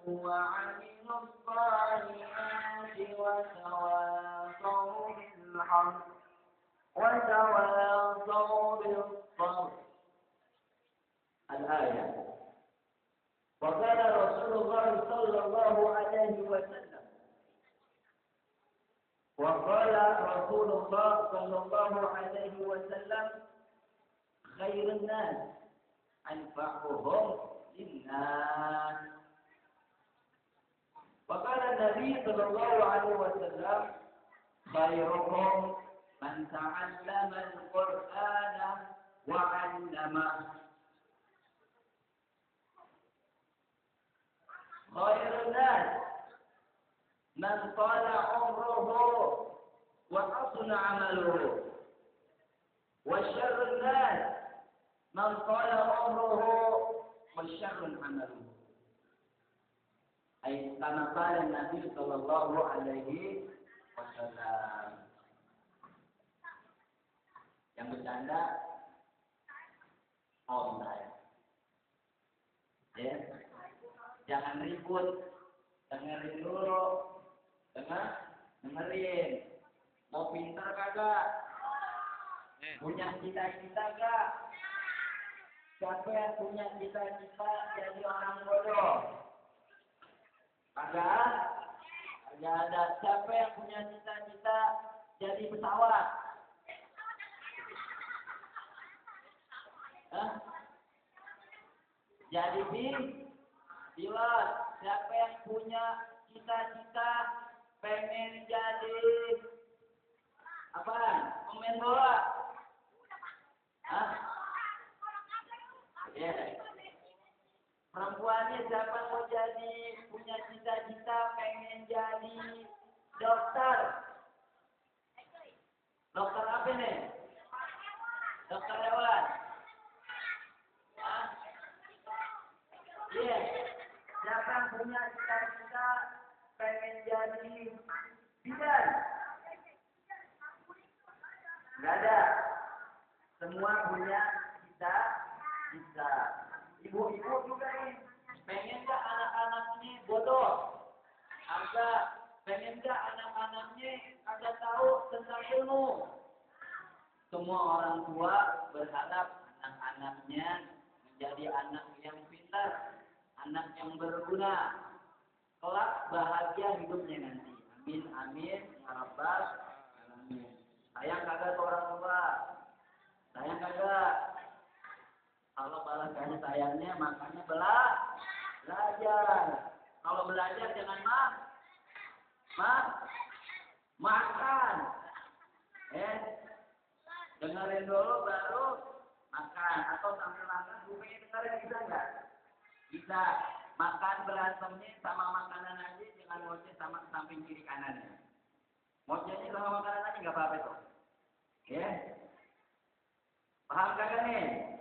وعملوا الصالحات وتواصوا بالحق وتواصوا بالصبر. الآية. وقال رسول الله صلى الله عليه وسلم وقال رسول الله صلى الله عليه وسلم خير الناس أنفعهم للناس. وقال النبي صلى الله عليه وسلم خيركم من تعلم القرآن وعلمه. خير الناس من طال عمره وحسن عمله. وشر الناس من طال عمره وشر عمله. أي كما قال النبي صلى الله عليه wasallam. Yang bercanda online. Ya. Jangan ribut. Dengerin dulu. Dengerin. Mau pintar kagak? Punya cita-cita gak? Siapa yang punya cita-cita jadi orang bodoh? Kagak? Kagak ada. Siapa yang punya cita-cita jadi pesawat? Hah? Jadi pilot. Siapa yang punya cita-cita pengen jadi apa? Pemain bola? Hah? Ya. Perempuannya siapa mau jadi punya cita-cita pengen jadi dokter? Dokter apa nih? Dokter hewan. Hah? Iya. Siapa yang punya cita-cita pengen jadi bidan? Nggak ada. Semua punya cita-cita. Ibu-ibu juga nih. Pengen nggak anak-anaknya bodoh? Agak. Pengen nggak anak-anaknya agak tahu tentang ilmu? Semua orang tua berharap anak-anaknya menjadi anak yang pintar, anak yang berguna, kelak bahagia hidupnya nanti. Amin amin ya rabbal alamin. Sayang kagak orang tua? Sayang kagak? Kalau balas kasih sayangnya makanya belajar. Kalau belajar jangan makan. Dengerin dulu baru makan. Atau sambil makan bukannya dengerin, bisa nggak? Bisa. Makan berantemnya sama makanan aja, jangan ngoceh sama samping kiri kanannya. Ngocehnya sama makanan aja nggak apa-apa tuh. Ya. Paham kagak nih?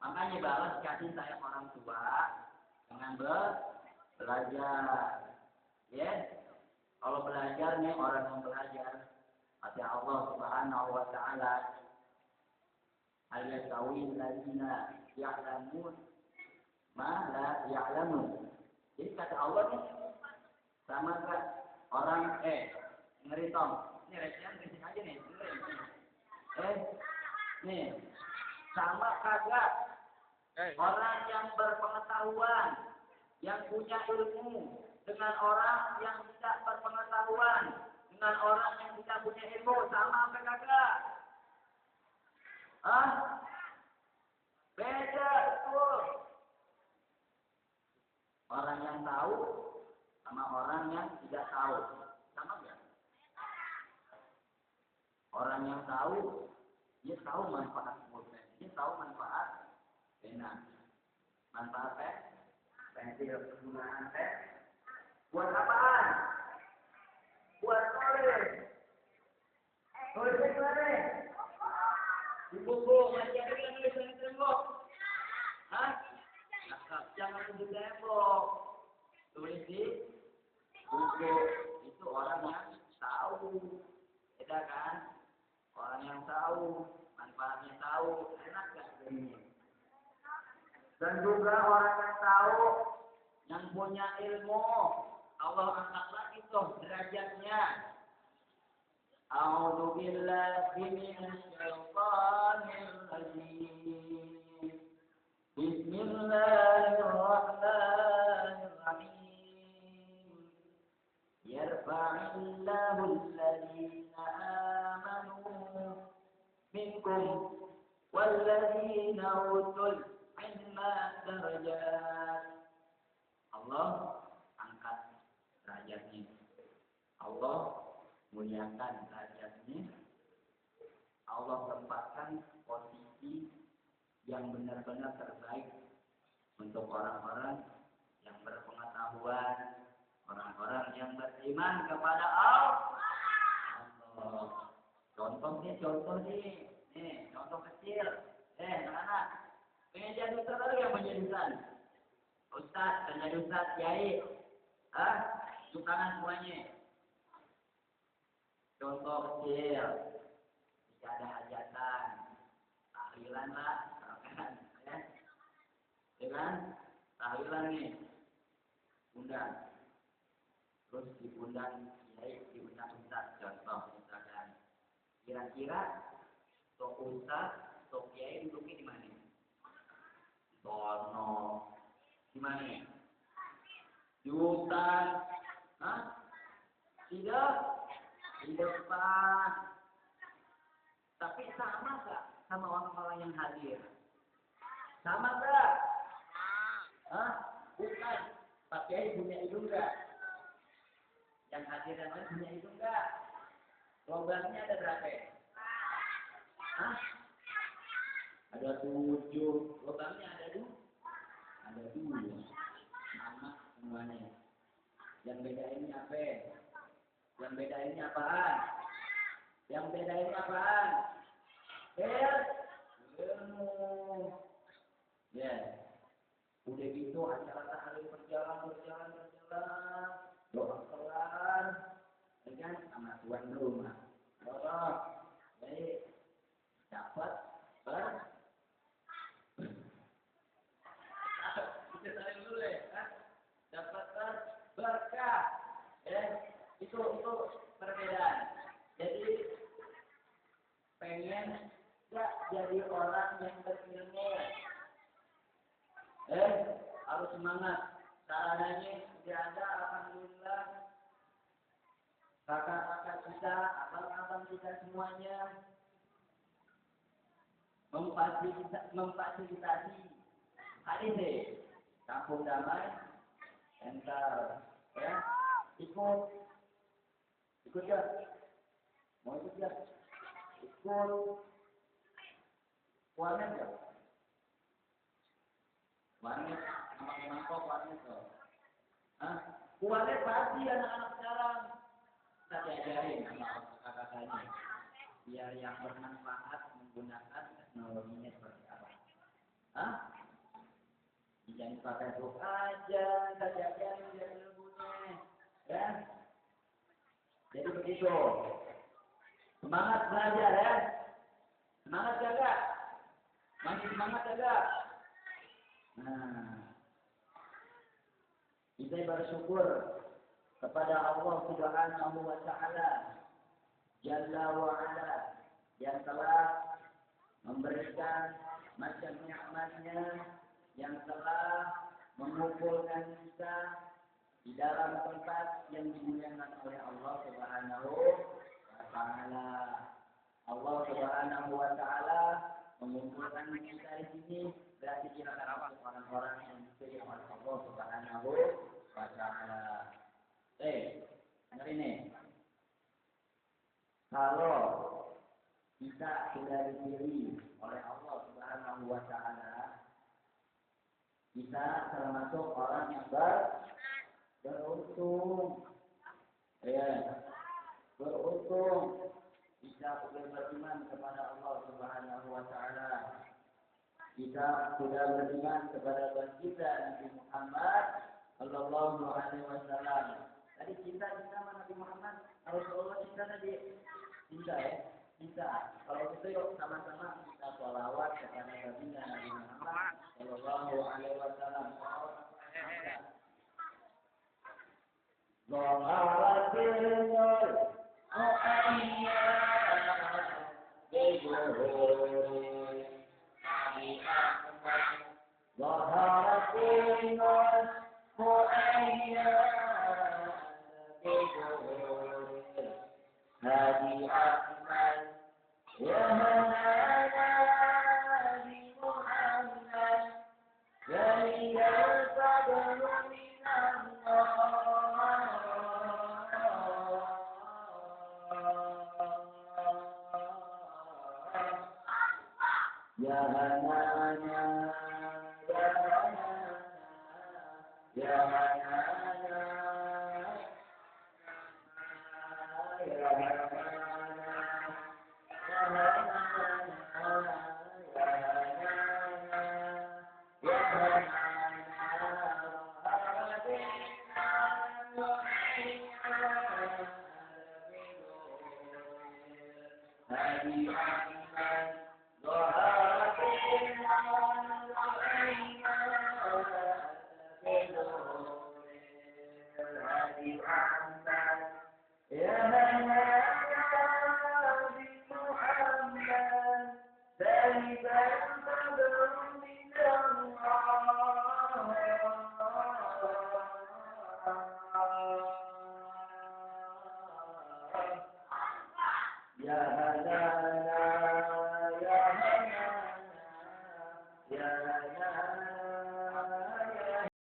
Makanya balas kasih sayang orang tua dengan belajar. Ya. Kalau belajar nih orang yang belajar kata Allah Subhanahu wa taala, hal yastawi alladziina ya'lamun ma la ya'lamun. Jadi kata Allah nih sama enggak orang dengerin Tom. Ini recehan berisik aja nih, dengerin. Nih sama kagak orang yang berpengetahuan, yang punya ilmu dengan orang yang tidak berpengetahuan, dengan orang yang tidak punya ilmu, sama apa kagak? Beda betul. Orang yang tahu sama orang yang tidak tahu, sama enggak? Orang yang tahu, dia tahu manfaat pulpen, dia tahu manfaat pena, manfaat pensil, penggunaan buat apaan? Buat nulis. Nulisnya gimana? Di buku, masih ada yang nulis di tembok. Hah? Jangan di tembok. Tulis di buku. Itu orang yang tahu. Beda kan? Orang yang tahu, manfaatnya tahu, enak gak ini? Dan juga orang yang tahu, yang yang punya ilmu, Allah angkat lagi tuh derajatnya. A'udzu billahi minasy syaithanir rajim. Bismillahirrahmanirrahim. Yarfa'illahu alladhina amanu minkum walladzina utul ilma darajat. Allah angkat derajatnya. Allah muliakan derajatnya. Allah tempatkan posisi yang benar-benar terbaik untuk orang-orang yang berpengetahuan, orang-orang yang beriman kepada Allah. Contoh nih, contoh kecil. Anak-anak, pengen jadi ustaz yang menjadi ustaz. Ustaz, menjadi ustaz, kiai. Tepuk tangan semuanya. Contoh kecil, jika ada hajatan, tahlilan lah, ya kan? Tahlilan nih, undang. Terus diundang kiai, diundang ustaz. Contoh misalkan, kira-kira tok ustaz, tok kiai duduknya di mana? Sono, di mana? Di hutan, tidak, di depan. Tapi sama gak sama orang-orang yang hadir? Sama gak? Bukan. Pak Kiai punya hidung gak? Yang hadir yang lain punya hidung gak? Lobangnya ada berapa? Ada 7. Lobangnya ada 2. Ada 2. Sama semuanya. Yang bedainnya apa? Yang bedainnya apaan? Yang bedainnya apaan? Ilmu. Ya. Udah gitu acara tahlil berjalan. Doa kelar. Dengan sama tuan rumah. Doa. Jadi dapat kita saling dulu ya. Dapat berkah. Itu perbedaan. Jadi pengen gak jadi orang yang berilmu. Harus semangat. Sarananya sudah ada, alhamdulillah. Kakak-kakak kita, abang-abang kita semuanya memfasilitasi hadis kampung damai, entar ya ikut ya, mau ikut ya, ikut warnet ya, warnet mangkok warnet tuh, warnet pasti anak-anak sekarang kita diajarin sama kakak-kakaknya biar yang bermanfaat menggunakan teknologinya seperti apa. Jangan pakai book aja, kita diajarin dari ilmunya, ya. Jadi begitu. Semangat belajar ya. Semangat jaga. Masih semangat jaga. Kita bersyukur kepada Allah Subhanahu wa Ta'ala Jalla wa Ala yang telah memberikan macam nikmatnya, yang telah mengumpulkan kita di dalam tempat yang dimuliakan oleh Allah Subhanahu wa Ta'ala. Allah Subhanahu wa Ta'ala mengumpulkan kita di sini berarti kita termasuk orang-orang yang dipilih oleh Allah Subhanahu wa Ta'ala. Dengar ini. Kalau kita sudah dipilih oleh Allah Subhanahu wa Ta'ala, kita termasuk orang yang beruntung. Beruntung bisa sudah beriman kepada Allah Subhanahu wa Ta'ala. Kita sudah beriman kepada baginda Nabi Muhammad sallallahu alaihi wasallam. Tadi cinta sama Nabi Muhammad, Rasulullah cinta tadi. Cinta ya? Cinta. Kalau gitu yuk sama-sama kita sholawat kepada baginda Nabi Muhammad sallallahu alaihi wasallam. ظهرت النور بظهور ظهرت النور بظهور هذه أحمد يا هنانا بمحمد ذلك الفضل من الله يا هنانا يا هنانا يا هنانا يا Ya